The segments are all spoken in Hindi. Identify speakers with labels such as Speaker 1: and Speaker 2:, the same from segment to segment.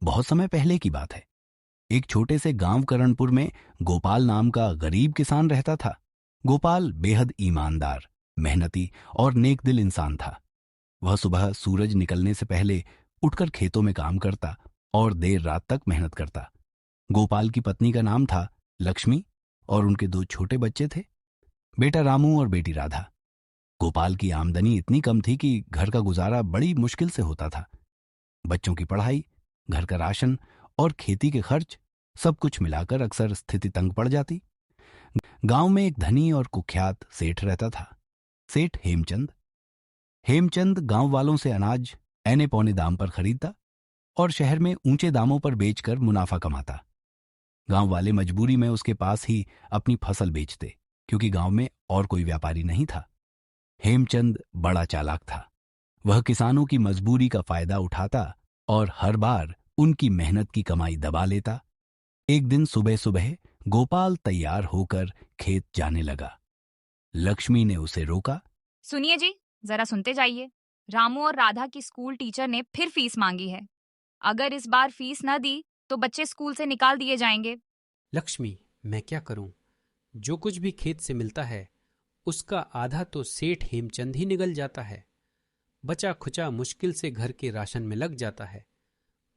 Speaker 1: बहुत समय पहले की बात है। एक छोटे से गांव करणपुर में गोपाल नाम का गरीब किसान रहता था। गोपाल बेहद ईमानदार, मेहनती और नेक दिल इंसान था। वह सुबह सूरज निकलने से पहले उठकर खेतों में काम करता और देर रात तक मेहनत करता। गोपाल की पत्नी का नाम था लक्ष्मी और उनके दो छोटे बच्चे थे, बेटा रामू और बेटी राधा। गोपाल की आमदनी इतनी कम थी कि घर का गुजारा बड़ी मुश्किल से होता था। बच्चों की पढ़ाई, घर का राशन और खेती के खर्च, सब कुछ मिलाकर अक्सर स्थिति तंग पड़ जाती। गांव में एक धनी और कुख्यात सेठ रहता था, सेठ हेमचंद। हेमचंद गांव वालों से अनाज ऐने पौने दाम पर खरीदता और शहर में ऊंचे दामों पर बेचकर मुनाफा कमाता। गांव वाले मजबूरी में उसके पास ही अपनी फसल बेचते, क्योंकि गांव में और कोई व्यापारी नहीं था। हेमचंद बड़ा चालाक था। वह किसानों की मजबूरी का फायदा उठाता और हर बार उनकी मेहनत की कमाई दबा लेता। एक दिन सुबह सुबह गोपाल तैयार होकर खेत जाने लगा। लक्ष्मी ने उसे रोका।
Speaker 2: सुनिए जी, जरा सुनते जाइए। रामू और राधा की स्कूल टीचर ने फिर फीस मांगी है। अगर इस बार फीस न दी तो बच्चे स्कूल से निकाल दिए जाएंगे।
Speaker 3: लक्ष्मी, मैं क्या करूं? जो कुछ भी खेत से मिलता है उसका आधा तो सेठ हेमचंद ही निगल जाता है। बचा खुचा मुश्किल से घर के राशन में लग जाता है।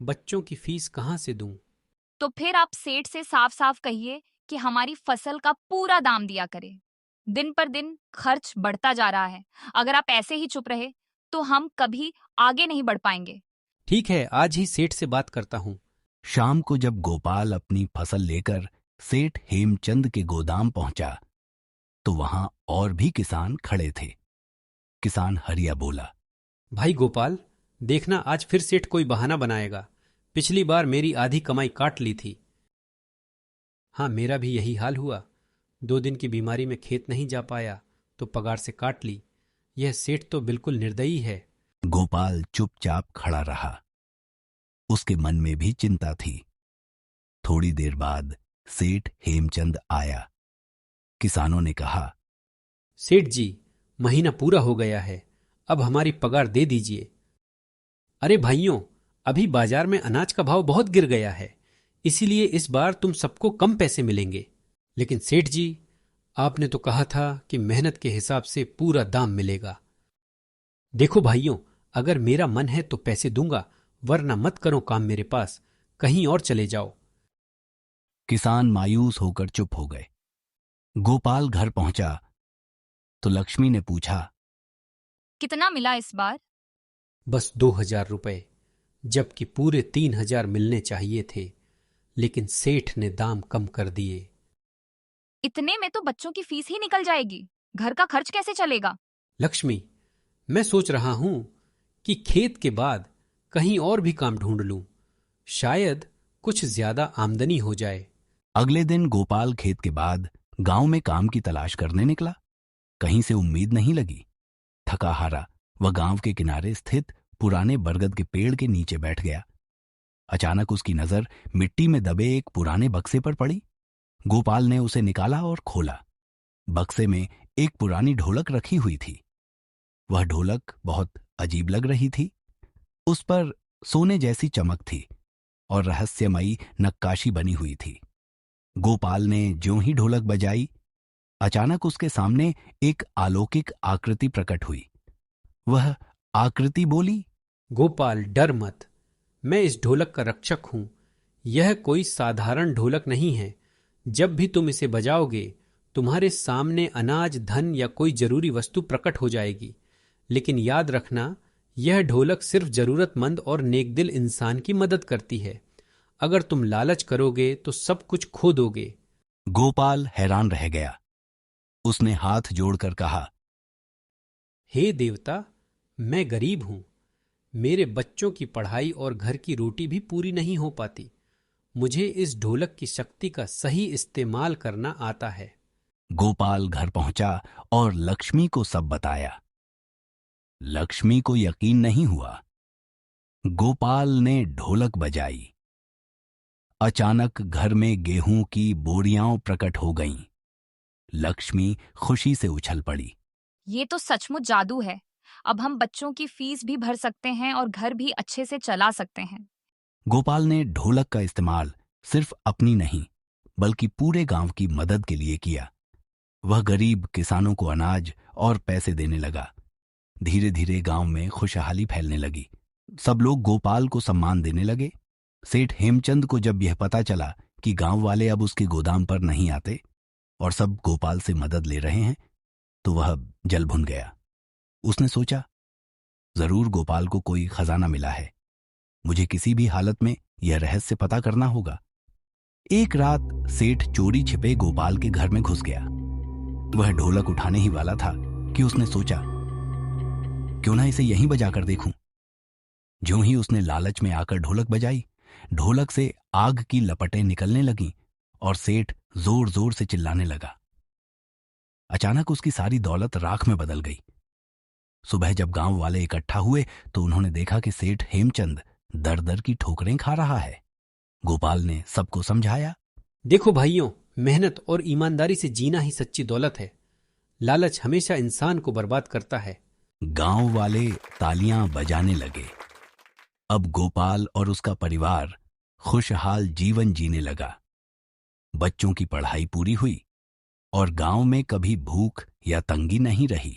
Speaker 3: बच्चों की फीस कहाँ से दूं?
Speaker 2: तो फिर आप सेठ से साफ साफ कहिए कि हमारी फसल का पूरा दाम दिया करे। दिन पर दिन खर्च बढ़ता जा रहा है। अगर आप ऐसे ही चुप रहे तो हम कभी आगे नहीं बढ़ पाएंगे।
Speaker 3: ठीक है, आज ही सेठ से बात करता हूं।
Speaker 1: शाम को जब गोपाल अपनी फसल लेकर सेठ हेमचंद के गोदाम पहुंचा तो वहां और भी किसान खड़े थे। किसान हरिया बोला,
Speaker 3: भाई गोपाल, देखना आज फिर सेठ कोई बहाना बनाएगा। पिछली बार मेरी आधी कमाई काट ली थी। हाँ, मेरा भी यही हाल हुआ। 2 दिन की बीमारी में खेत नहीं जा पाया तो पगार से काट ली। यह सेठ तो बिल्कुल निर्दयी है।
Speaker 1: गोपाल चुपचाप खड़ा रहा। उसके मन में भी चिंता थी। थोड़ी देर बाद सेठ हेमचंद आया। किसानों ने कहा,
Speaker 3: सेठ जी, महीना पूरा हो गया है, अब हमारी पगार दे दीजिए। अरे भाइयों, अभी बाजार में अनाज का भाव बहुत गिर गया है, इसीलिए इस बार तुम सबको कम पैसे मिलेंगे। लेकिन सेठ जी, आपने तो कहा था कि मेहनत के हिसाब से पूरा दाम मिलेगा। देखो भाइयों, अगर मेरा मन है तो पैसे दूंगा, वरना मत करो काम मेरे पास, कहीं और चले जाओ।
Speaker 1: किसान मायूस होकर चुप हो गए। गोपाल घर पहुंचा तो लक्ष्मी ने पूछा,
Speaker 2: कितना मिला इस बार?
Speaker 3: बस 2,000 रुपए, जबकि पूरे 3,000 मिलने चाहिए थे, लेकिन सेठ ने दाम कम कर दिए।
Speaker 2: इतने में तो बच्चों की फीस ही निकल जाएगी। घर का खर्च कैसे चलेगा?
Speaker 3: लक्ष्मी, मैं सोच रहा हूं कि खेत के बाद कहीं और भी काम ढूंढ लूं, शायद कुछ ज्यादा आमदनी हो जाए।
Speaker 1: अगले दिन गोपाल खेत के बाद गांव में काम की तलाश करने निकला। कहीं से उम्मीद नहीं लगी। थका हारा वह गांव के किनारे स्थित पुराने बरगद के पेड़ के नीचे बैठ गया। अचानक उसकी नजर मिट्टी में दबे एक पुराने बक्से पर पड़ी। गोपाल ने उसे निकाला और खोला। बक्से में एक पुरानी ढोलक रखी हुई थी। वह ढोलक बहुत अजीब लग रही थी। उस पर सोने जैसी चमक थी और रहस्यमयी नक्काशी बनी हुई थी। गोपाल ने ज्यों ही ढोलक बजाई, अचानक उसके सामने एक अलौकिक आकृति प्रकट हुई। वह आकृति बोली,
Speaker 3: गोपाल, डर मत, मैं इस ढोलक का रक्षक हूं। यह कोई साधारण ढोलक नहीं है। जब भी तुम इसे बजाओगे, तुम्हारे सामने अनाज, धन या कोई जरूरी वस्तु प्रकट हो जाएगी। लेकिन याद रखना, यह ढोलक सिर्फ जरूरतमंद और नेकदिल इंसान की मदद करती है। अगर तुम लालच करोगे तो सब कुछ खो दोगे।
Speaker 1: गोपाल हैरान रह गया। उसने हाथ जोड़कर कहा,
Speaker 3: हे देवता, मैं गरीब हूं। मेरे बच्चों की पढ़ाई और घर की रोटी भी पूरी नहीं हो पाती। मुझे इस ढोलक की शक्ति का सही इस्तेमाल करना आता है।
Speaker 1: गोपाल घर पहुंचा और लक्ष्मी को सब बताया। लक्ष्मी को यकीन नहीं हुआ। गोपाल ने ढोलक बजाई। अचानक घर में गेहूं की बोरियां प्रकट हो गईं। लक्ष्मी खुशी से उछल पड़ी।
Speaker 2: ये तो सचमुच जादू है। अब हम बच्चों की फीस भी भर सकते हैं और घर भी अच्छे से चला सकते हैं।
Speaker 1: गोपाल ने ढोलक का इस्तेमाल सिर्फ अपनी नहीं बल्कि पूरे गांव की मदद के लिए किया। वह गरीब किसानों को अनाज और पैसे देने लगा। धीरे धीरे गांव में खुशहाली फैलने लगी। सब लोग गोपाल को सम्मान देने लगे। सेठ हेमचंद को जब यह पता चला कि गांव वाले अब उसके गोदाम पर नहीं आते और सब गोपाल से मदद ले रहे हैं, तो वह जल भुन गया। उसने सोचा, जरूर गोपाल को कोई खजाना मिला है। मुझे किसी भी हालत में यह रहस्य पता करना होगा। एक रात सेठ चोरी छिपे गोपाल के घर में घुस गया। वह ढोलक उठाने ही वाला था कि उसने सोचा, क्यों ना इसे यहीं बजाकर देखूं। ज्यों ही उसने लालच में आकर ढोलक बजाई, ढोलक से आग की लपटें निकलने लगीं और सेठ जोर जोर से चिल्लाने लगा। अचानक उसकी सारी दौलत राख में बदल गई। सुबह जब गांव वाले इकट्ठा हुए तो उन्होंने देखा कि सेठ हेमचंद दर दर की ठोकरें खा रहा है। गोपाल ने सबको समझाया,
Speaker 3: देखो भाइयों, मेहनत और ईमानदारी से जीना ही सच्ची दौलत है। लालच हमेशा इंसान को बर्बाद करता है।
Speaker 1: गांव वाले तालियां बजाने लगे। अब गोपाल और उसका परिवार खुशहाल जीवन जीने लगा। बच्चों की पढ़ाई पूरी हुई और गांव में कभी भूख या तंगी नहीं रही।